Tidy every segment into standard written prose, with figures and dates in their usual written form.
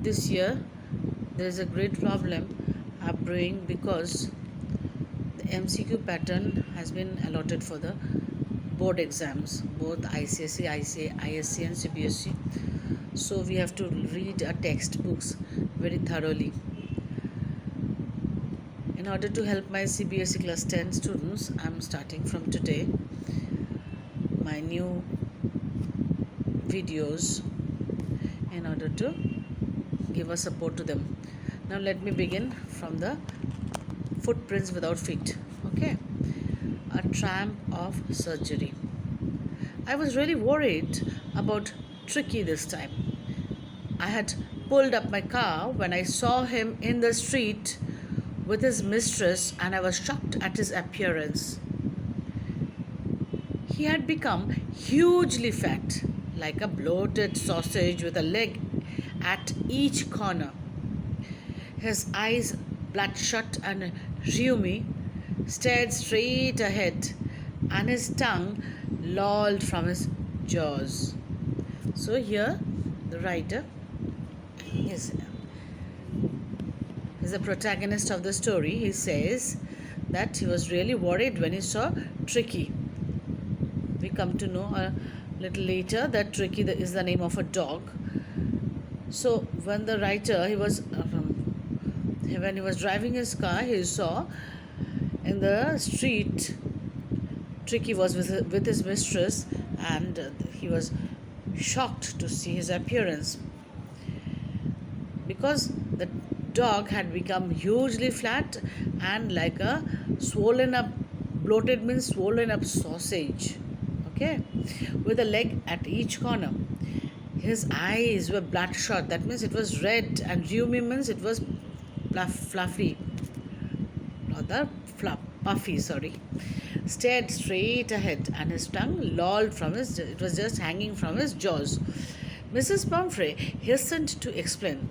this year there is a great problem brewing because the MCQ pattern has been allotted for the board exams, both ICSE, ISC and CBSE. So we have to read our textbooks very thoroughly. In order to help my CBSE class 10 students, I am starting from today my new videos in order to give a support to them. Now let me begin from the footprints without feet. Okay, a tramp of surgery. I was really worried about Tricky this time. I had pulled up my car when I saw him in the street with his mistress, and I was shocked at his appearance. He had become hugely fat, like a bloated sausage with a leg at each corner. His eyes, bloodshot and rheumy, stared straight ahead, and his tongue lolled from his jaws. So here, the writer is the protagonist of the story. He says that he was really worried when he saw Tricky. We come to know a little later that Tricky is the name of a dog. So when the writer when he was driving his car, he saw in the street Tricky was with his mistress, and he was shocked to see his appearance because the dog had become hugely flat and like a swollen up, bloated means swollen up sausage, okay, with a leg at each corner. His eyes were bloodshot, that means it was red, and rheumy means it was fluffy, rather puffy, stared straight ahead, and his tongue lolled from it was just hanging from his jaws. Mrs. Pumphrey hastened to explain.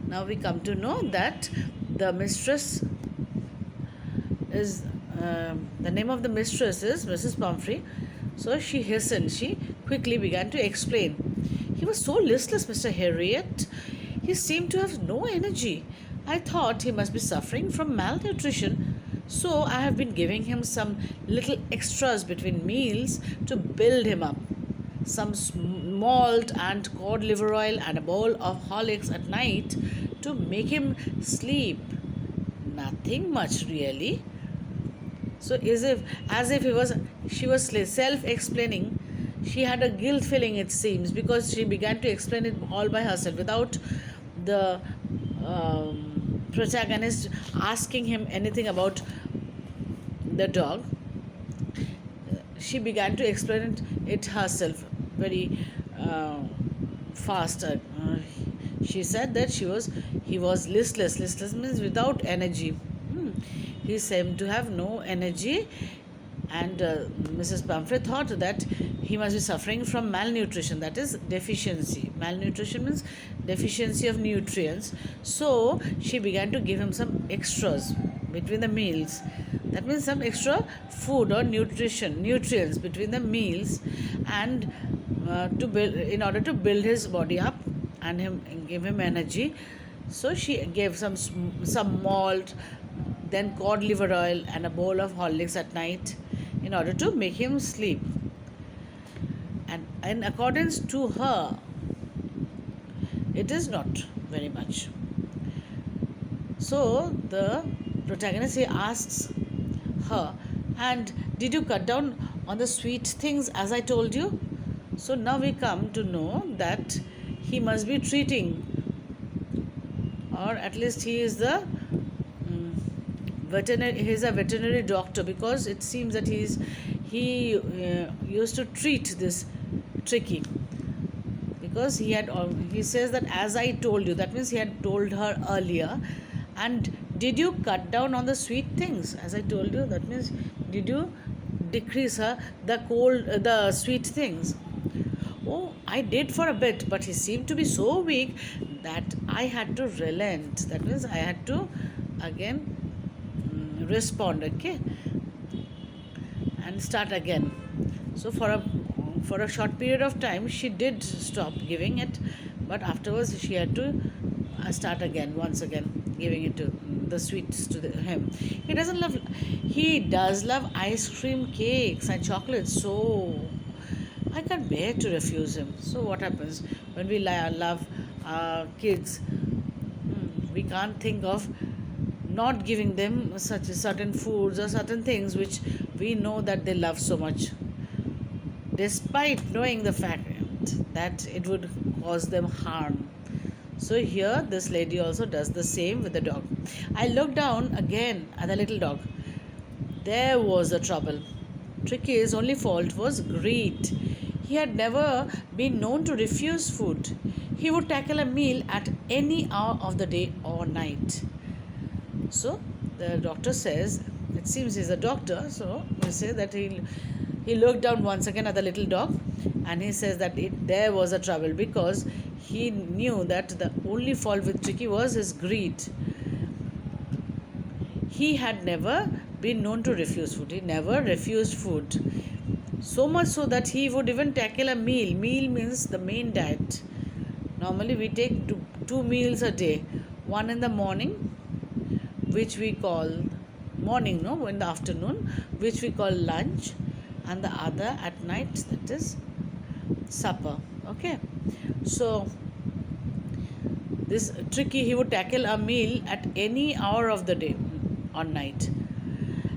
Now we come to know that the mistress is, the name of the mistress is Mrs. Pumphrey. So she quickly began to explain. He was so listless, Mr. Harriet. He seemed to have no energy. I thought he must be suffering from malnutrition, so I have been giving him some little extras between meals to build him up. Some malt and cod liver oil and a bowl of Horlicks at night to make him sleep. Nothing much really. So as if she was self-explaining. She had a guilt feeling, it seems, because she began to explain it all by herself without the protagonist asking him anything about the dog. She began to explain it herself very fast. She said that he was listless. Listless means without energy. He seemed to have no energy, and Mrs. Pumphrey thought that he must be suffering from malnutrition, that is deficiency. Malnutrition means deficiency of nutrients. So she began to give him some extras between the meals. That means some extra food or nutrients between the meals, and in order to build his body up and give him energy. So she gave some malt, then cod liver oil and a bowl of Horlicks at night in order to make him sleep. And in accordance to her, it is not very much. So the protagonist asks her, and did you cut down on the sweet things as I told you? So now we come to know that he must be treating, or at least he is the he's a veterinary doctor, because it seems that he used to treat this Tricky, because he says that as I told you, that means he had told her earlier. And did you cut down on the sweet things as I told you? That means did you decrease the sweet things? Oh, I did for a bit, but he seemed to be so weak that I had to relent. That means I had to again respond, okay, and start again. So for a short period of time she did stop giving it, but afterwards she had to start again, once again, giving it to the sweets to him. He does love ice cream, cakes, and chocolates, so I can't bear to refuse him. So what happens when we love kids? We can't think of not giving them such certain foods or certain things which we know that they love so much, despite knowing the fact that it would cause them harm. So here, this lady also does the same with the dog. I looked down again at the little dog. There was the trouble. Tricky's only fault was greed. He had never been known to refuse food. He would tackle a meal at any hour of the day or night. So the doctor says, it seems he's a doctor, so we say that he looked down once again at the little dog, and he says that there was a trouble because he knew that the only fault with Tricky was his greed. He had never been known to refuse food. He never refused food. So much so that he would even tackle a meal. Meal means the main diet. Normally we take two meals a day. One in the morning, which we call morning, no, in the afternoon, which we call lunch, and the other at night, that is supper. Okay, so this Tricky, he would tackle a meal at any hour of the day or night.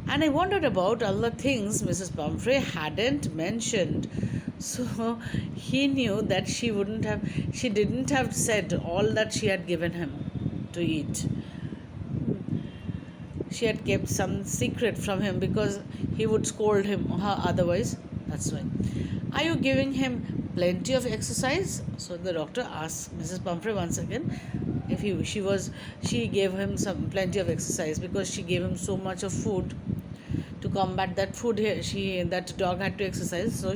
And I wondered about all the things Mrs. Pumphrey hadn't mentioned. So he knew that she didn't have said all that she had given him to eat. She had kept some secret from him because he would scold him or her otherwise. That's why. Are you giving him plenty of exercise? So the doctor asked Mrs. Pumphrey once again if she gave him some plenty of exercise because she gave him so much of food. To combat that food, that dog had to exercise. So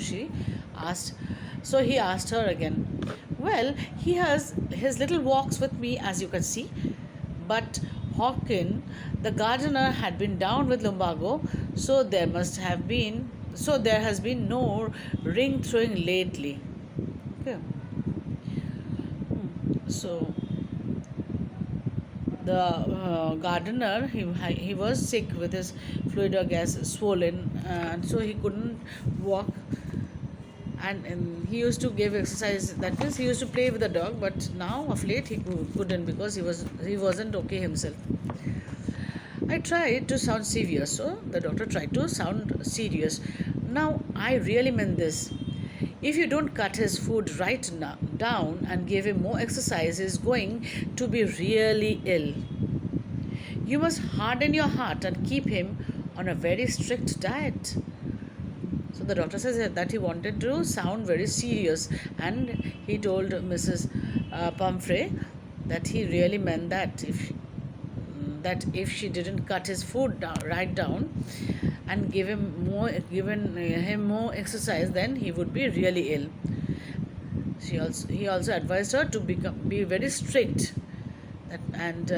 he asked her again. Well, he has his little walks with me, as you can see, but Hawkin, the gardener, had been down with lumbago, so there has been no ring throwing lately. Okay. So the gardener, he was sick with his fluid or gas swollen, and so he couldn't walk. And he used to give exercise. That means he used to play with the dog, but now of late he couldn't because he wasn't okay himself. I tried to sound serious, so the doctor tried to sound serious. Now I really meant this. If you don't cut his food right now, down and give him more exercise, he's going to be really ill. You must harden your heart and keep him on a very strict diet. So the doctor says that he wanted to sound very serious, and he told Mrs. Pumphrey that he really meant that if she didn't cut his food right down and given him more exercise, then he would be really ill. He also advised her to be very strict, and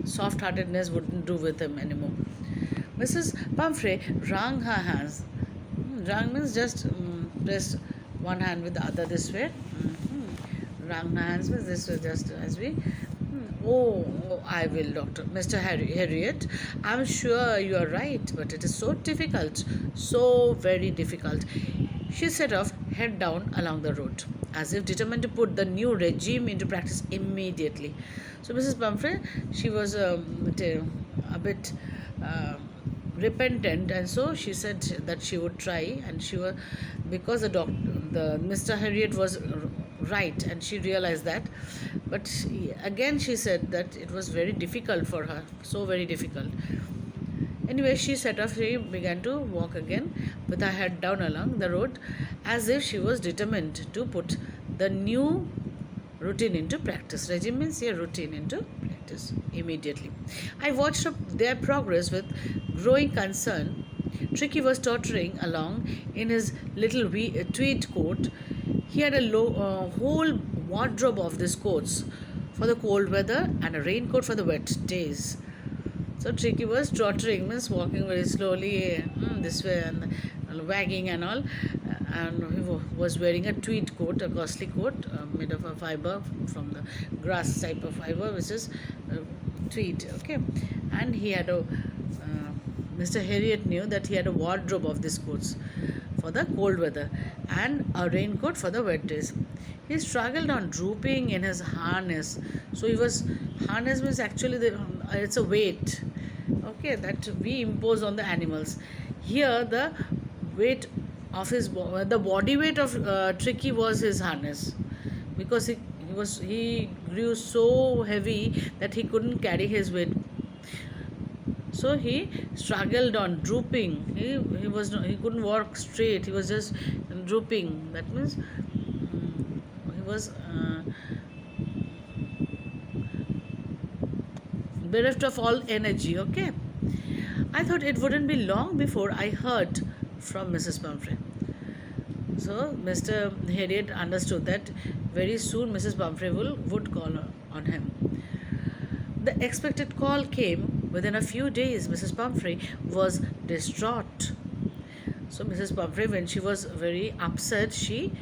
soft-heartedness wouldn't do with him anymore. Mrs. Pumphrey wrung her hands. Wrung means just press one hand with the other this way. Wrung her hands means this way, just as we. Oh, I will, Doctor. Mr. Harriet, I'm sure you are right, but it is so difficult, so very difficult. She set off, head down along the road, as if determined to put the new regime into practice immediately. So Mrs. Pumphrey, she was a bit repentant, and so she said that she would try, and because the Mr. Harriet was right, and she realized that, but again she said that it was very difficult for her, so very difficult. Anyway, she set off. She began to walk again with her head down along the road, as if she was determined to put the new routine into practice. Regime means a routine into practice immediately. I watched their progress with growing concern. Tricky was tottering along in his little tweed coat. He had a whole wardrobe of these coats for the cold weather and a raincoat for the wet days. So Tricky was tottering, means walking very slowly this way and wagging and all, and he was wearing a tweed coat, a costly coat, made of a fiber from the grass type of fiber, which is uh, tweed. Okay, and he had a Mr. Harriet knew that he had a wardrobe of these coats for the cold weather and a raincoat for the wet days. He struggled on drooping in his harness. So he was harness means actually it's a weight, okay, that we impose on the animals. Here the weight of the body weight of Tricky was his harness, because he grew so heavy that he couldn't carry his weight. So he struggled on drooping. He couldn't walk straight. He was just drooping. That means he was bereft of all energy. Okay, I thought it wouldn't be long before I heard from Mrs. Pumphrey. So Mr. Harriet understood that very soon Mrs. Pumphrey would call on him. The expected call came within a few days. Mrs. Pumphrey was distraught. So Mrs. Pumphrey, when she was very upset, she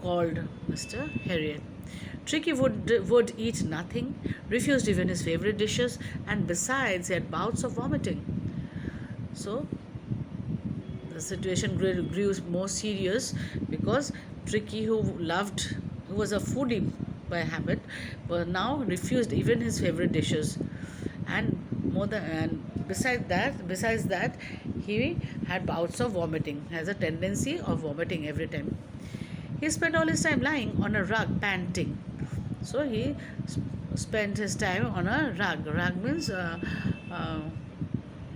called Mr. Harriet. Tricky would eat nothing, refused even his favorite dishes, and besides, he had bouts of vomiting. So the situation grew more serious, because Tricky, who was a foodie by habit, but now refused even his favorite dishes, and besides that, he had bouts of vomiting, has a tendency of vomiting every time. He spent all his time lying on a rug, panting. So he spent his time on a rug. Rug means, uh,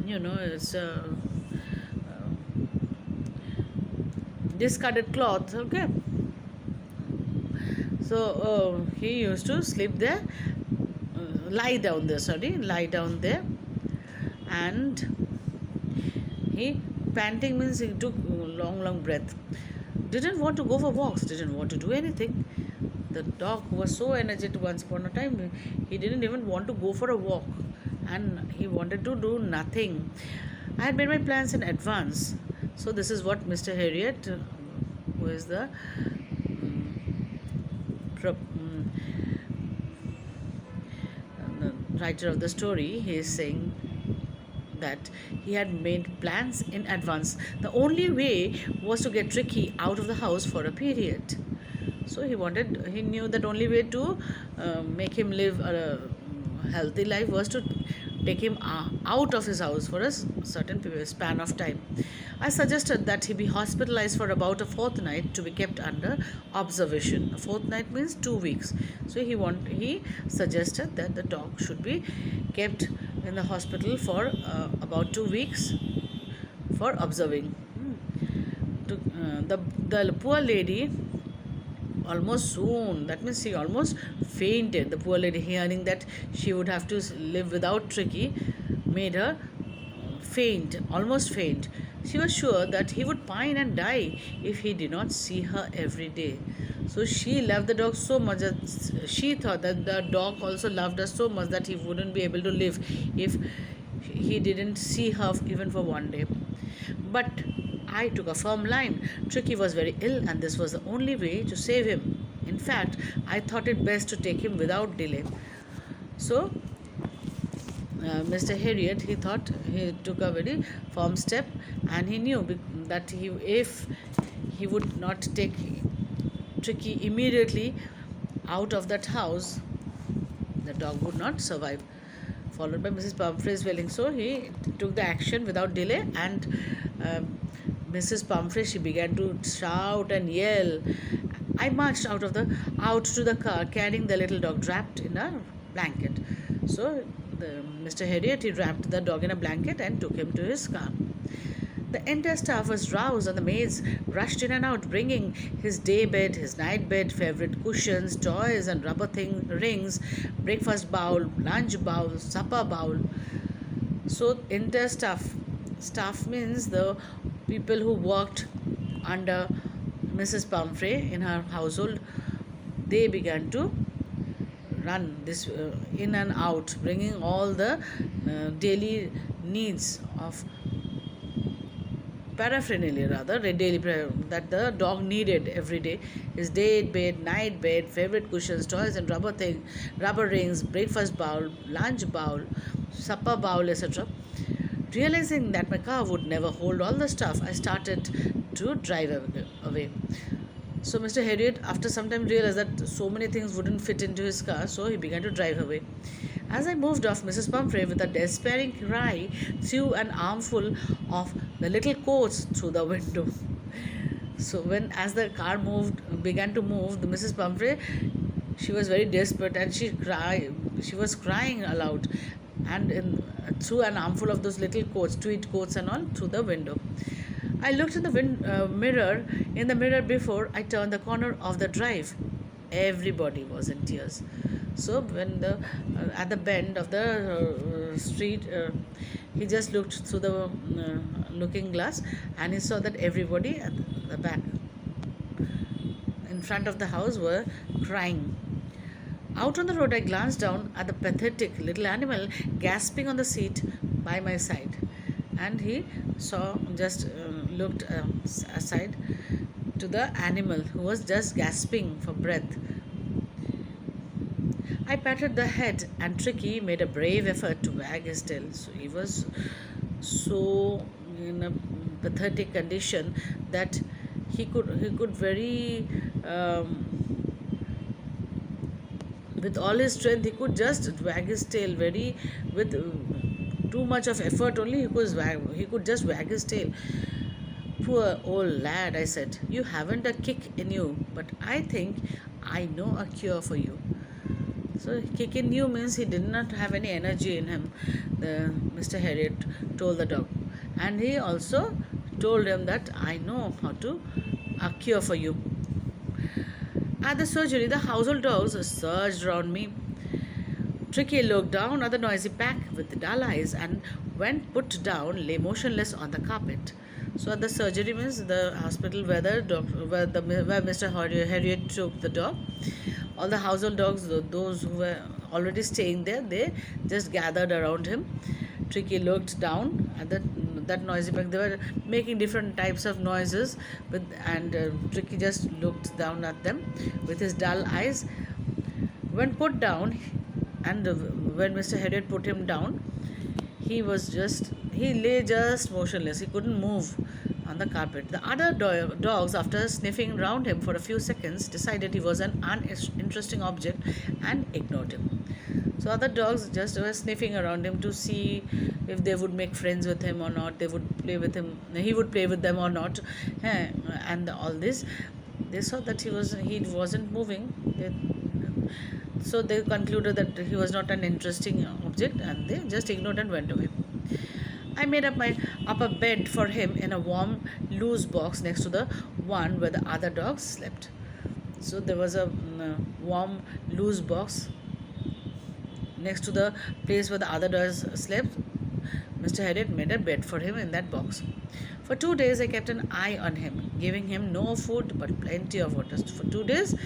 it's a discarded cloth. Okay. So he used to sleep there, lie down there, and he panting means he took long breath. Didn't want to go for walks. Didn't want to do anything. The dog was so energetic once upon a time. He didn't even want to go for a walk, and he wanted to do nothing. I had made my plans in advance. So this is what Mr. Harriet, who is the the writer of the story, he is saying that he had made plans in advance. The only way was to get Tricky out of the house for a period. So he knew that only way to make him live a healthy life was to take him out of his house for a certain span of time. I suggested that he be hospitalized for about a fortnight to be kept under observation. A fortnight means 2 weeks. So he suggested that the dog should be kept in the hospital for about 2 weeks for observing. The poor lady almost soon, that means she almost fainted. The poor lady, hearing that she would have to live without Tricky, made her almost faint. She was sure that he would pine and die if he did not see her every day. So she loved the dog so much that she thought that the dog also loved her so much that he wouldn't be able to live if he didn't see her even for one day. But I took a firm line. Tricky was very ill, and this was the only way to save him. In fact, I thought it best to take him without delay. So, Mr. Harriet, he thought he took a very firm step, and he knew that if he would not take Tricky immediately out of that house, the dog would not survive. Followed by Mrs. Pumphrey's wailing. So he took the action without delay, and Mrs. Pumphrey, she began to shout and yell. I marched out to the car, carrying the little dog wrapped in a blanket. So Mr. Harriet, he wrapped the dog in a blanket and took him to his car. The entire staff was roused, and the maids rushed in and out, bringing his day bed, his night bed, favorite cushions, toys, and rubber rings, breakfast bowl, lunch bowl, supper bowl. So entire staff means the people who worked under Mrs. Pumphrey in her household. They began to run this in and out, bringing all the daily needs of paraphernalia rather, that the dog needed every day. His day bed, night bed, favorite cushions, toys and rubber rings, breakfast bowl, lunch bowl, supper bowl, etc. Realizing that my car would never hold all the stuff, I started to drive away. So Mr. Harriet, after some time, realized that so many things wouldn't fit into his car, so he began to drive away. As I moved off, Mrs. Pumphrey, with a despairing cry, threw an armful of the little coats through the window. So as the car began to move, the Mrs. Pumphrey, she was very desperate and she was crying aloud, and threw an armful of those little coats, tweed coats and all, through the window. I looked in the mirror before I turned the corner of the drive. Everybody was in tears. So when at the bend of the street, he just looked through the looking glass, and he saw that everybody at the back, in front of the house, were crying. Out on the road, I glanced down at the pathetic little animal gasping on the seat by my side, and he looked aside to the animal who was just gasping for breath. I patted the head, and Tricky made a brave effort to wag his tail. So he was so in a pathetic condition that he could very with all his strength he could just wag his tail very with too much of effort only he could just wag his tail. Poor old lad, I said. You haven't a kick in you, but I think I know a cure for you. So kick in you means he did not have any energy in him, Mr. Harriet told the dog. And he also told him that I know how to a cure for you. At the surgery, the household dogs surged around me. Tricky looked down at the noisy pack with dull eyes and, when put down, lay motionless on the carpet. So at the surgery means the hospital where Mr. Harriet took the dog, all the household dogs, those who were already staying there, they just gathered around him. Tricky looked down at that noisy pack. They were making different types of noises, and Tricky just looked down at them with his dull eyes. When put down, and when Mr. Harriet put him down, he lay just motionless. He couldn't move on the carpet. The other dogs, after sniffing round him for a few seconds, decided he was an uninteresting object and ignored him. So other dogs just were sniffing around him to see if they would make friends with him or not. They would play with him. He would play with them or not. And all this, they saw that he wasn't moving. So they concluded that he was not an interesting object, and they just ignored and went away. I made up a bed for him in a warm, loose box next to the one where the other dogs slept. So there was a warm, loose box next to the place where the other dogs slept. Mr. Harriet made a bed for him in that box. For 2 days, I kept an eye on him, giving him no food but plenty of water. For 2 days,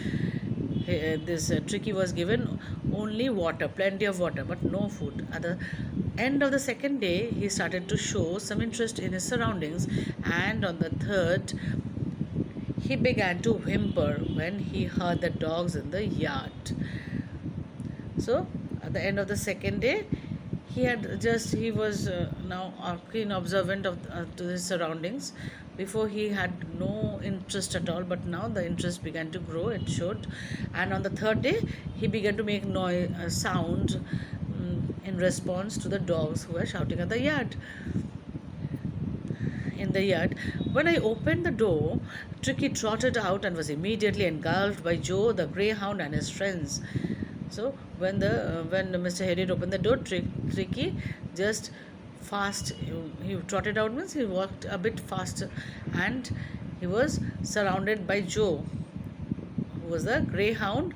this Tricky was given only water, plenty of water, but no food. At the end of the second day, he started to show some interest in his surroundings, and on the third, he began to whimper when he heard the dogs in the yard. So, at the end of the second day, he was now a keen observant to his surroundings. Before, he had no interest at all, but now the interest began to grow. It showed, and on the third day, he began to make sound in response to the dogs who were shouting at the yard. In the yard, when I opened the door, Tricky trotted out and was immediately engulfed by Joe, the greyhound, and his friends. So when Mr. Harriet opened the door, Tricky just fast. He trotted out means he walked a bit faster, and he was surrounded by Joe, who was the greyhound,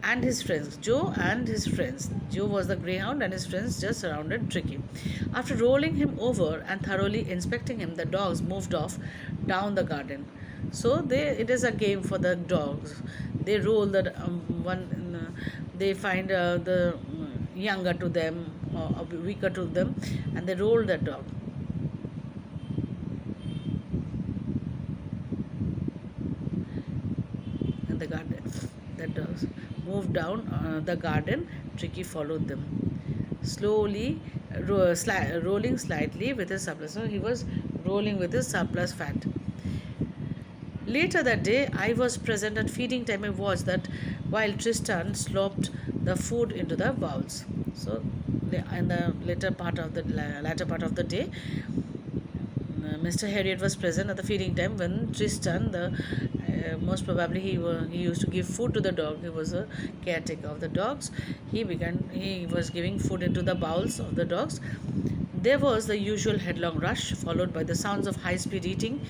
and his friends. Joe was the greyhound, and his friends just surrounded Tricky. After rolling him over and thoroughly inspecting him, the dogs moved off down the garden. So it is a game for the dogs. They roll they find the younger to them or weaker to them, and they roll the dog. The dogs moved down the garden. Tricky followed them, slowly rolling slightly with his surplus. So he was rolling with his surplus fat. Later that day, I was present at feeding time. I watched that while Tristan slopped the food into the bowls. So, in the latter part of the day, Mr. Harriet was present at the feeding time when Tristan, most probably he used to give food to the dog. He was a caretaker of the dogs. He was giving food into the bowls of the dogs. There was the usual headlong rush, followed by the sounds of high-speed eating.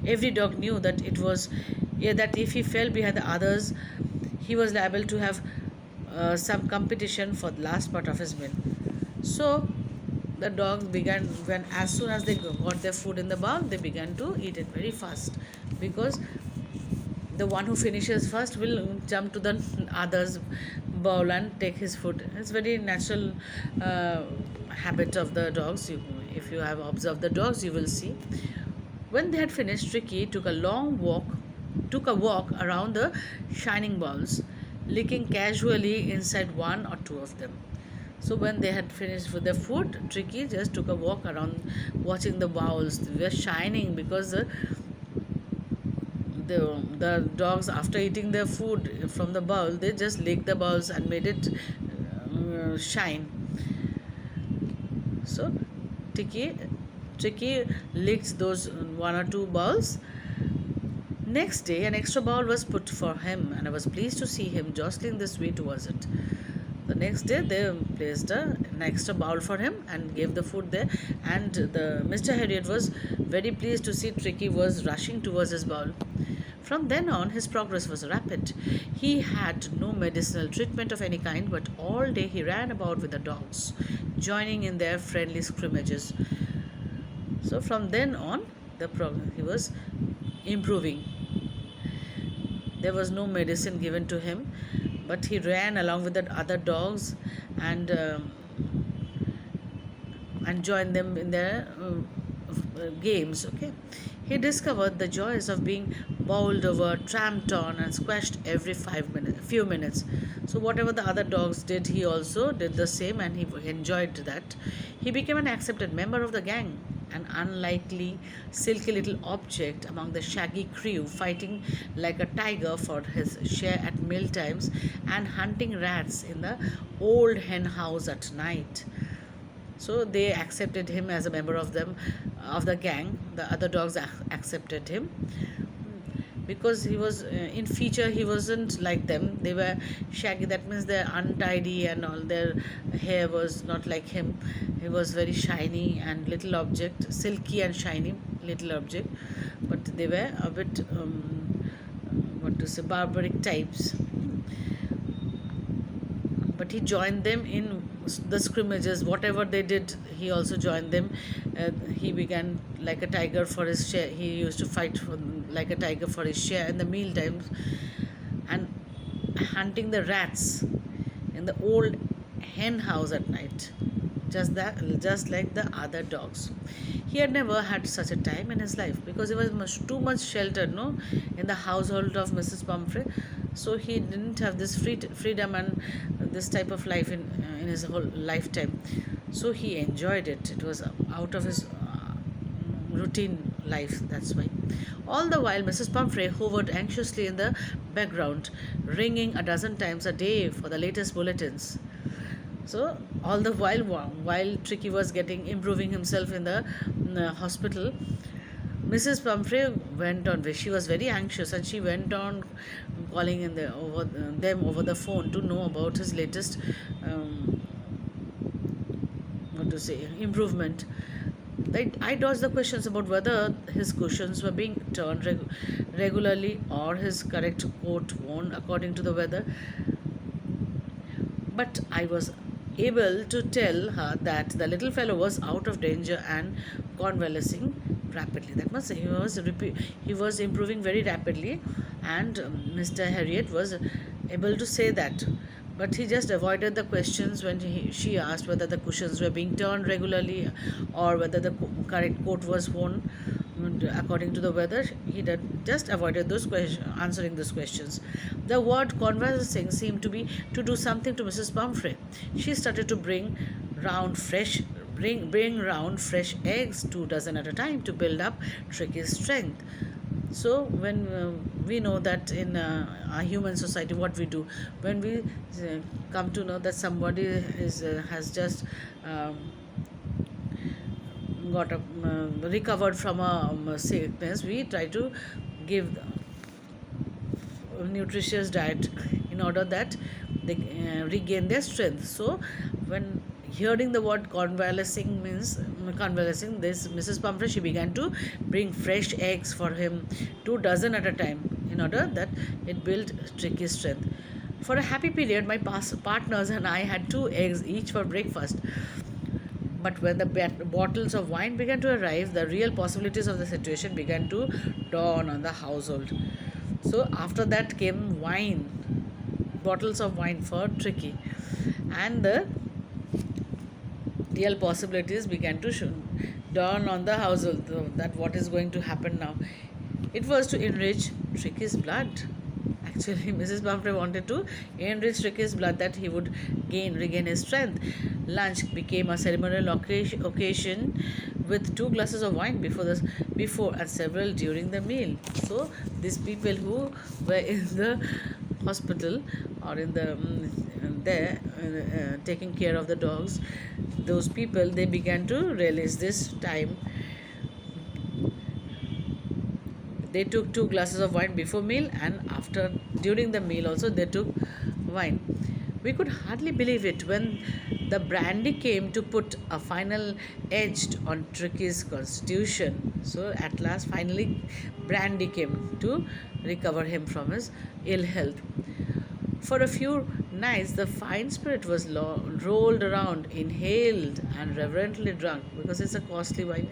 Every dog knew that that if he fell behind the others, he was liable to have some competition for the last part of his meal. So the dogs began, when as soon as they got their food in the bowl, they began to eat it very fast, because the one who finishes first will jump to the other's bowl and take his food. It's very natural habit of the dogs. If you have observed the dogs, you will see. When they had finished, Tricky took a walk around the shining bowls, licking casually inside one or two of them. So when they had finished with their food, Tricky just took a walk around, watching the bowls. They were shining because the dogs, after eating their food from the bowl, they just licked the bowls and made it shine. So Tricky licked those one or two bowls. Next day, an extra bowl was put for him, and I was pleased to see him jostling this way towards it. The next day, they placed an extra bowl for him and gave the food there. And Mr. Harriet was very pleased to see Tricky was rushing towards his bowl. From then on, his progress was rapid. He had no medicinal treatment of any kind, but all day he ran about with the dogs, joining in their friendly scrimmages. So from then on, he was improving. There was no medicine given to him, but he ran along with the other dogs and joined them in their games. Okay, he discovered the joys of being bowled over, tramped on, and squashed every few minutes. So whatever the other dogs did, he also did the same, and he enjoyed that. He became an accepted member of the gang, an unlikely, silky little object among the shaggy crew, fighting like a tiger for his share at meal times and hunting rats in the old hen house at night. So they accepted him as a member of the gang. The other dogs accepted him because he was in feature, he wasn't like them. They were shaggy, that means they're untidy, and all their hair was not like him. He was very shiny and little object, silky and shiny little object, but they were a bit what to say, barbaric types. But he joined them in the scrimmages. Whatever they did, he also joined them. He began like a tiger for his share. He used to fight like a tiger for his share in the meal times, and hunting the rats in the old hen house at night, just like the other dogs. He had never had such a time in his life because he was too much sheltered, no, in the household of Mrs. Pumphrey. So he didn't have this freedom and this type of life in his whole lifetime. So he enjoyed it. It was out of his routine life. That's why. All the while, Mrs. Pumphrey hovered anxiously in the background, ringing a dozen times a day for the latest bulletins. So all the while Tricky was improving himself in the hospital, Mrs. Pumphrey went on. She was very anxious, and she went on calling them over the phone to know about his latest what to say, improvement. I dodged the questions about whether his cushions were being turned regularly or his correct coat worn according to the weather. But I was able to tell her that the little fellow was out of danger and convalescing rapidly. That must say he was improving very rapidly, and Mr. Harriet was able to say that. But he just avoided the questions when she asked whether the cushions were being turned regularly or whether the correct coat was worn. according to the weather, he just avoided those questions, answering those questions. The word convalescing seemed to do something to Mrs. Pumphrey. She started to bring round fresh eggs, 2 dozen at a time, to build up Tricky's strength. So when we know that in our human society, what we do when we come to know that somebody is has just got a, recovered from a sickness, we try to give a nutritious diet in order that they regain their strength. So when hearing the word convalescing, this Mrs. Pumphrey, she began to bring fresh eggs for him, 2 dozen at a time, in order that it built Tricky's strength. For a happy period, my partners and I had 2 eggs each for breakfast. But when the bottles of wine began to arrive, the real possibilities of the situation began to dawn on the household. So after that came wine, bottles of wine for Tricky, and the real possibilities began to dawn on the household, that what is going to happen now. It was to enrich Tricky's blood. Actually, Mrs. Pumphrey wanted to enrich Tricky's blood, that he would regain his strength. Lunch became a ceremonial occasion with 2 glasses of wine before and several during the meal. So these people who were in the hospital or in the there taking care of the dogs, those people, they began to realize this time. They took 2 glasses of wine before meal, and after during the meal also they took wine. We could hardly believe it when the brandy came to put a final edge on Tricky's constitution. So at last, finally, brandy came to recover him from his ill health. For a few nights, the fine spirit was rolled around, inhaled, and reverently drunk, because it's a costly wine,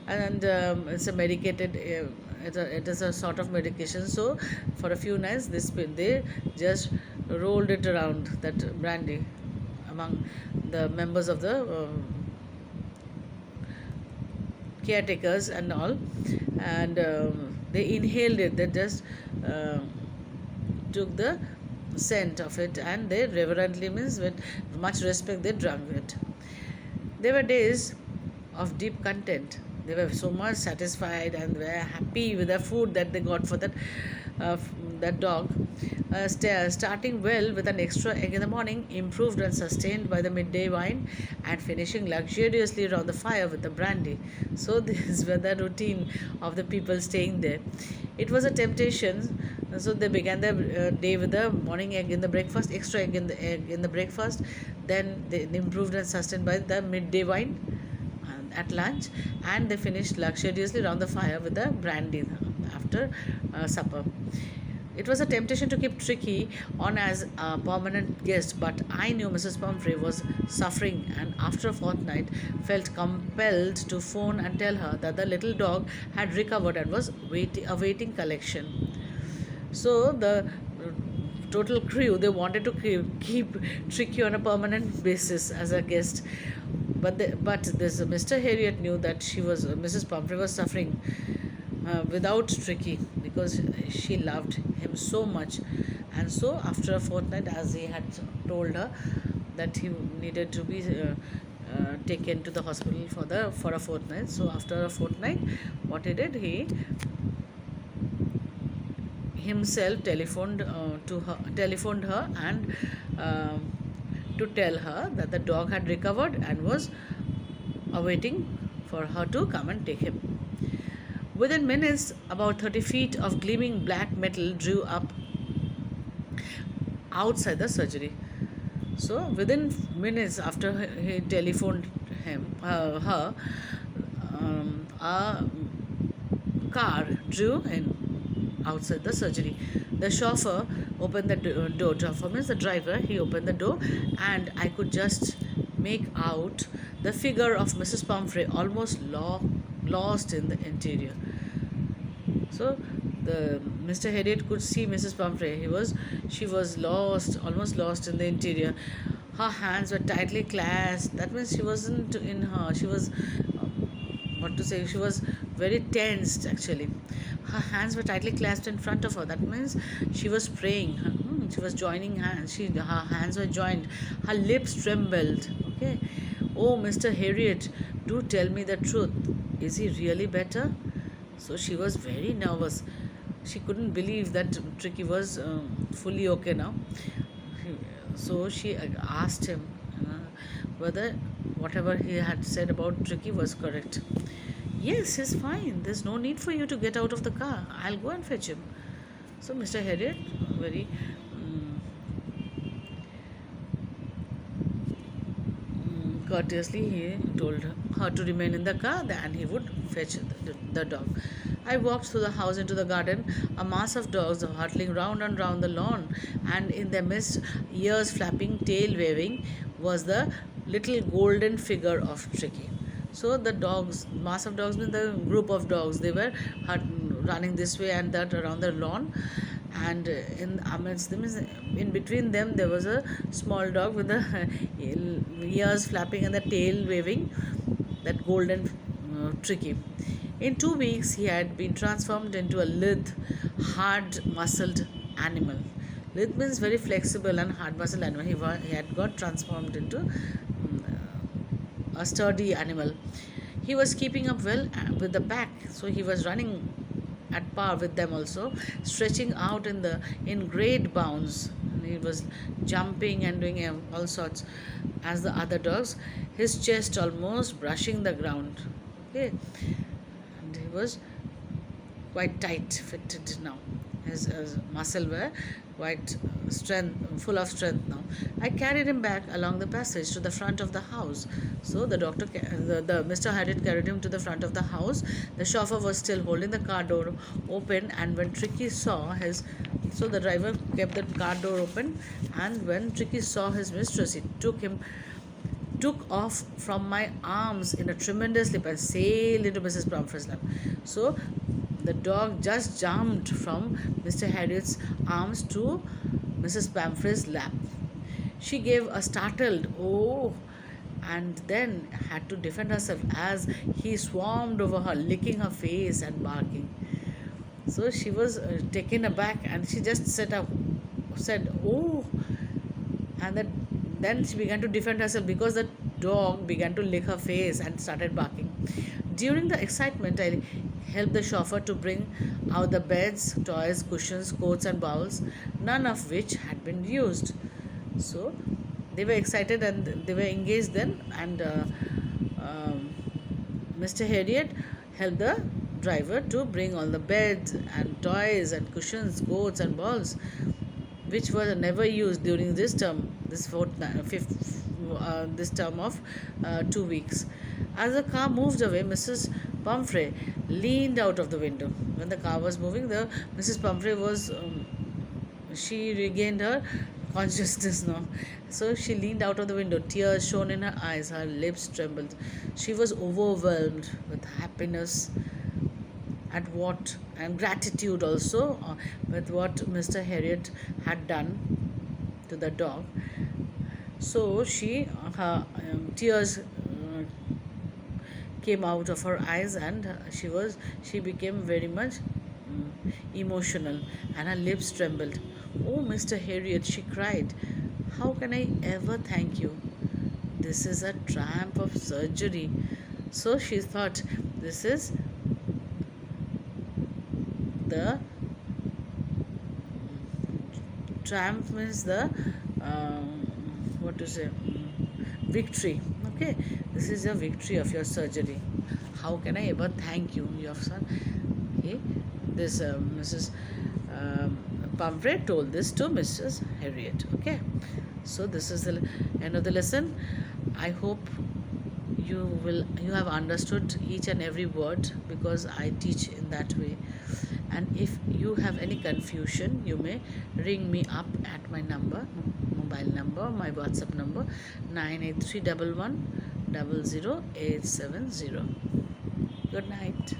and it's a medicated. It is a sort of medication. So, for a few nights, they just rolled it around, that brandy, among the members of the caretakers and all, and they inhaled it. They just took the scent of it, and they reverently, means with much respect, they drank it. There were days of deep content. They were so much satisfied and were happy with the food that they got for that dog. Starting well with an extra egg in the morning, improved and sustained by the midday wine, and finishing luxuriously around the fire with the brandy. So this was the routine of the people staying there. It was a temptation. So they began their day with the morning egg in the breakfast, extra egg in the breakfast. Then they improved and sustained by the midday wine at lunch, and they finished luxuriously around the fire with the brandy after supper. It was a temptation to keep Tricky on as a permanent guest, but I knew Mrs. Pumphrey was suffering, and after a fortnight felt compelled to phone and tell her that the little dog had recovered and was awaiting collection. So the total crew, they wanted to keep Tricky on a permanent basis as a guest, but this Mr. Harriet knew that Mrs. Pumphrey was suffering without Tricky, because she loved him so much. And so after a fortnight, as he had told her that he needed to be taken to the hospital for a fortnight, so after a fortnight, what he did, he himself telephoned her and to tell her that the dog had recovered and was awaiting for her to come and take him. Within minutes, about 30 feet of gleaming black metal drew up outside the surgery. So within minutes after he telephoned her, a car drew in outside the surgery. The chauffeur opened the door. Chauffeur means the driver. He opened the door, and I could just make out the figure of Mrs. Pumphrey, almost lost in the interior. So the Mr. Harriet could see Mrs. Pumphrey. She was lost, almost lost in the interior. Her hands were tightly clasped. That means she wasn't in her. She was what to say, she was very tensed actually. Her hands were tightly clasped in front of her. That means she was praying. She was joining hands. Her hands were joined. Her lips trembled. Okay. Oh, Mr. Harriet, do tell me the truth. Is he really better? So she was very nervous. She couldn't believe that Tricky was fully okay now. So she asked him whether whatever he had said about Tricky was correct. Yes, he's fine. There's no need for you to get out of the car. I'll go and fetch him. So Mr. Harriet, very courteously, he told her to remain in the car and he would fetch the dog. I walked through the house into the garden. A mass of dogs were hurtling round and round the lawn, and in their midst, ears flapping, tail waving, was the little golden figure of Tricky. So the dogs, mass of dogs means the group of dogs. They were running this way and that around the lawn, and in amidst them, in between them, there was a small dog with the ears flapping and the tail waving, that golden Tricky. In 2 weeks, he had been transformed into a lithe, hard muscled animal. Lithe means very flexible and hard muscled animal. He had got transformed into a sturdy animal. He was keeping up well with the pack, so he was running at par with them also, stretching out in great bounds. He was jumping and doing all sorts as the other dogs, his chest almost brushing the ground. Okay, and he was quite tight fitted now. His muscle were quite full of strength now. I carried him back along the passage to the front of the house. So the Mr. Harriet carried him to the front of the house. The chauffeur was still holding the car door open, and when Tricky saw his, so the driver kept the car door open, and when Tricky saw his mistress, he took off from my arms in a tremendous leap and sailed into Mrs. Pumphrey's lap. So the dog just jumped from Mr. Harriet's arms to Mrs. Pumphrey's lap. She gave a startled "oh" and then had to defend herself as he swarmed over her, licking her face and barking. So she was taken aback, and she just said "oh," and then she began to defend herself because the dog began to lick her face and started barking. During the excitement, I helped the chauffeur to bring out the beds, toys, cushions, coats, and bowls, none of which had been used. So they were excited and they were engaged then, and Mr. Harriet helped the driver to bring all the beds and toys and cushions, coats, and balls, which were never used during this term, this term of 2 weeks. As the car moved away, Mrs. Pumphrey leaned out of the window. When the car was moving, the Mrs. Pumphrey was she regained her consciousness now. So she leaned out of the window, tears shone in her eyes, her lips trembled. She was overwhelmed with happiness at what, and gratitude also, with what Mr. Harriet had done to the dog. So her tears came out of her eyes, and she became very much emotional, and her lips trembled. Oh, Mr. Harriet, she cried, how can I ever thank you? This is a triumph of surgery. So she thought, this is the triumph means the what to say, victory. Okay, this is a victory of your surgery. How can I ever thank you, your son? Okay, this Mrs. Pumphrey told this to Mrs. Harriet. Okay, so this is the end of the lesson. I hope you have understood each and every word, because I teach in that way. And if you have any confusion, you may ring me up at my mobile number, my WhatsApp number 98311 00870. Good night.